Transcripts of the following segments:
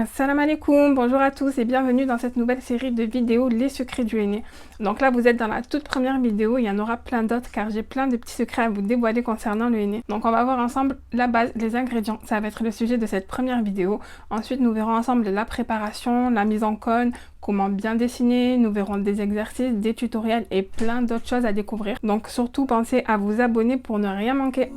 Assalamu alaikum, bonjour à tous et bienvenue dans cette nouvelle série de vidéos Les secrets du henné. Donc là vous êtes dans la toute première vidéo, il y en aura plein d'autres car j'ai plein de petits secrets à vous dévoiler concernant le henné. Donc on va voir ensemble la base, les ingrédients, ça va être le sujet de cette première vidéo. Ensuite nous verrons ensemble la préparation, la mise en cône, comment bien dessiner, nous verrons des exercices, des tutoriels et plein d'autres choses à découvrir. Donc surtout pensez à vous abonner pour ne rien manquer.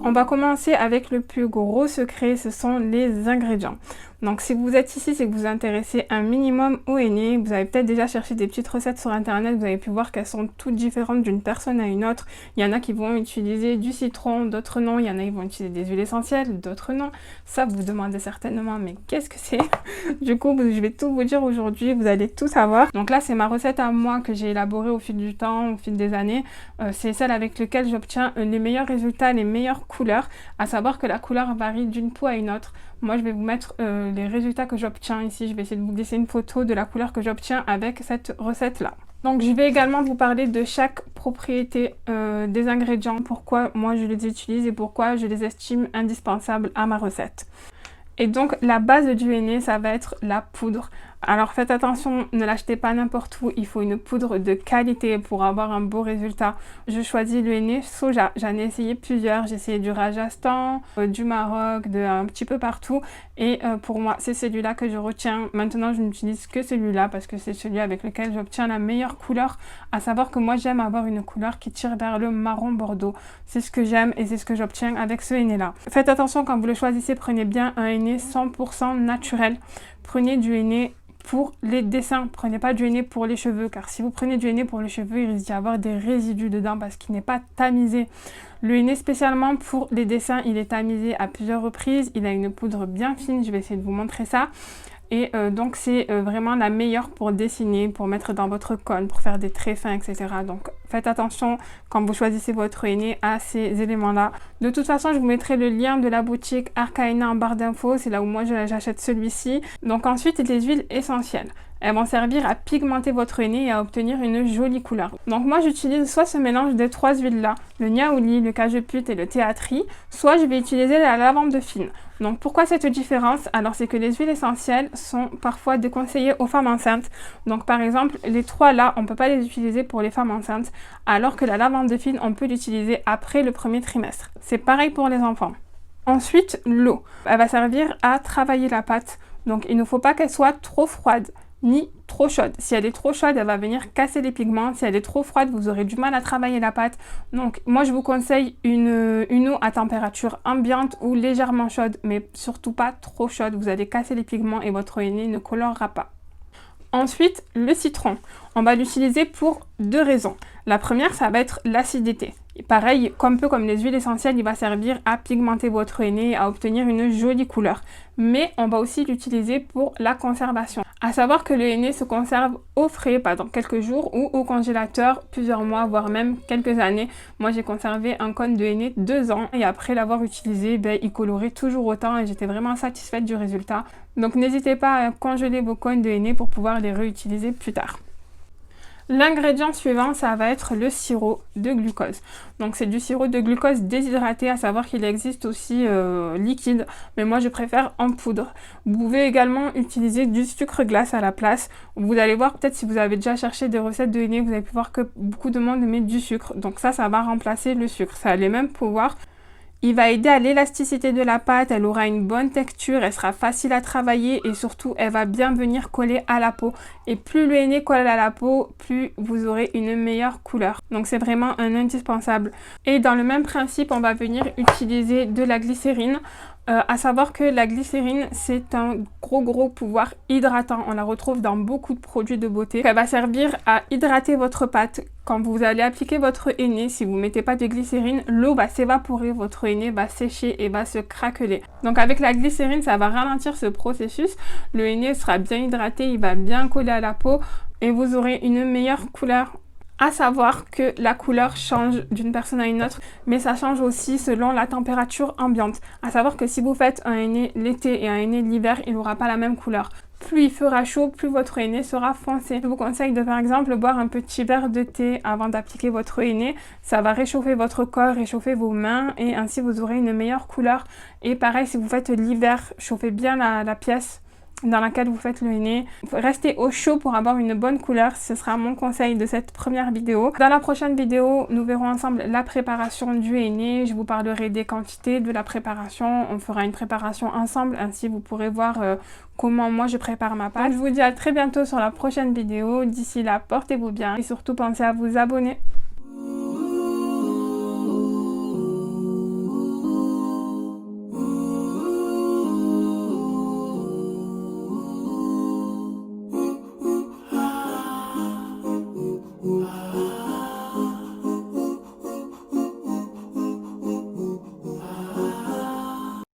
On va commencer avec le plus gros secret, ce sont les ingrédients. Donc si vous êtes ici, c'est que vous vous intéressez un minimum au henné. Vous avez peut-être déjà cherché des petites recettes sur internet, vous avez pu voir qu'elles sont toutes différentes d'une personne à une autre. Il y en a qui vont utiliser du citron, d'autres non. Il y en a qui vont utiliser des huiles essentielles, d'autres non. Ça vous vous demandez certainement, mais qu'est-ce que c'est? Du coup, je vais tout vous dire aujourd'hui, vous allez tout savoir. Donc là, c'est ma recette à moi que j'ai élaborée au fil du temps, au fil des années. C'est celle avec laquelle j'obtiens les meilleurs résultats, les meilleures couleurs. À savoir que la couleur varie d'une peau à une autre. Moi, je vais vous mettre les résultats que j'obtiens ici. Je vais essayer de vous glisser une photo de la couleur que j'obtiens avec cette recette-là. Donc, je vais également vous parler de chaque propriété des ingrédients, pourquoi moi je les utilise et pourquoi je les estime indispensables à ma recette. Et donc, la base du henné, ça va être la poudre. Alors faites attention, ne l'achetez pas n'importe où, il faut une poudre de qualité pour avoir un beau résultat. Je choisis le henné soja, j'en ai essayé plusieurs, j'ai essayé du Rajasthan, du Maroc, un petit peu partout. Et pour moi, c'est celui-là que je retiens. Maintenant, je n'utilise que celui-là parce que c'est celui avec lequel j'obtiens la meilleure couleur. À savoir que moi, j'aime avoir une couleur qui tire vers le marron bordeaux. C'est ce que j'aime et c'est ce que j'obtiens avec ce henné-là. Faites attention quand vous le choisissez, prenez bien un henné 100% naturel. Prenez du henné pour les dessins, prenez pas du henné pour les cheveux, car si vous prenez du henné pour les cheveux, il risque d'y avoir des résidus dedans parce qu'il n'est pas tamisé. Le henné spécialement pour les dessins, il est tamisé à plusieurs reprises, il a une poudre bien fine, je vais essayer de vous montrer ça. Et donc c'est vraiment la meilleure pour dessiner, pour mettre dans votre cône, pour faire des traits fins, etc. Donc faites attention quand vous choisissez votre henné à ces éléments-là. De toute façon, je vous mettrai le lien de la boutique Arcaena en barre d'infos, c'est là où moi j'achète celui-ci. Donc ensuite, les huiles essentielles. Elles vont servir à pigmenter votre henné et à obtenir une jolie couleur. Donc moi j'utilise soit ce mélange des trois huiles là, le niaouli, le cajeput et le théatri, soit je vais utiliser la lavande fine. Donc pourquoi cette différence? Alors c'est que les huiles essentielles sont parfois déconseillées aux femmes enceintes. Donc par exemple les trois là, on ne peut pas les utiliser pour les femmes enceintes, alors que la lavande fine on peut l'utiliser après le premier trimestre. C'est pareil pour les enfants. Ensuite l'eau, elle va servir à travailler la pâte. Donc il ne faut pas qu'elle soit trop froide ni trop chaude. Si elle est trop chaude, elle va venir casser les pigments. Si elle est trop froide, vous aurez du mal à travailler la pâte. Donc moi je vous conseille une eau à température ambiante ou légèrement chaude, mais surtout pas trop chaude. Vous allez casser les pigments et votre henné ne colorera pas. Ensuite, le citron. On va l'utiliser pour deux raisons. La première, ça va être l'acidité. Pareil, un peu comme les huiles essentielles, il va servir à pigmenter votre henné, à obtenir une jolie couleur. Mais on va aussi l'utiliser pour la conservation. À savoir que le henné se conserve au frais pendant quelques jours ou au congélateur plusieurs mois, voire même quelques années. Moi, j'ai conservé un cône de henné 2 ans et après l'avoir utilisé, il colorait toujours autant et j'étais vraiment satisfaite du résultat. Donc n'hésitez pas à congeler vos cônes de henné pour pouvoir les réutiliser plus tard. L'ingrédient suivant, ça va être le sirop de glucose. Donc c'est du sirop de glucose déshydraté, à savoir qu'il existe aussi liquide, mais moi je préfère en poudre. Vous pouvez également utiliser du sucre glace à la place. Vous allez voir, peut-être si vous avez déjà cherché des recettes de henné, vous avez pu voir que beaucoup de monde met du sucre. Donc ça va remplacer le sucre. Ça a les mêmes pouvoirs. Il va aider à l'élasticité de la pâte, elle aura une bonne texture, elle sera facile à travailler et surtout elle va bien venir coller à la peau. Et plus le henné colle à la peau, plus vous aurez une meilleure couleur. Donc c'est vraiment un indispensable. Et dans le même principe, on va venir utiliser de la glycérine. À savoir que la glycérine, c'est un gros pouvoir hydratant. On la retrouve dans beaucoup de produits de beauté. Elle va servir à hydrater votre pâte. Quand vous allez appliquer votre henné, si vous ne mettez pas de glycérine, l'eau va s'évaporer, votre henné va sécher et va se craqueler. Donc avec la glycérine, ça va ralentir ce processus. Le henné sera bien hydraté, il va bien coller à la peau et vous aurez une meilleure couleur. À savoir que la couleur change d'une personne à une autre, mais ça change aussi selon la température ambiante. À savoir que si vous faites un henné l'été et un henné l'hiver, il n'aura pas la même couleur. plus il fera chaud, plus votre henné sera foncé. Je vous conseille de par exemple boire un petit verre de thé avant d'appliquer votre henné. Ça va réchauffer votre corps, réchauffer vos mains et ainsi vous aurez une meilleure couleur. Et pareil, si vous faites l'hiver, chauffez bien la pièce dans laquelle vous faites le henné. Restez au chaud pour avoir une bonne couleur, ce sera mon conseil de cette première vidéo. Dans la prochaine vidéo, nous verrons ensemble la préparation du henné. Je vous parlerai des quantités, de la préparation. On fera une préparation ensemble, ainsi vous pourrez voir comment moi je prépare ma pâte. Donc, je vous dis à très bientôt sur la prochaine vidéo. D'ici là, portez-vous bien et surtout pensez à vous abonner.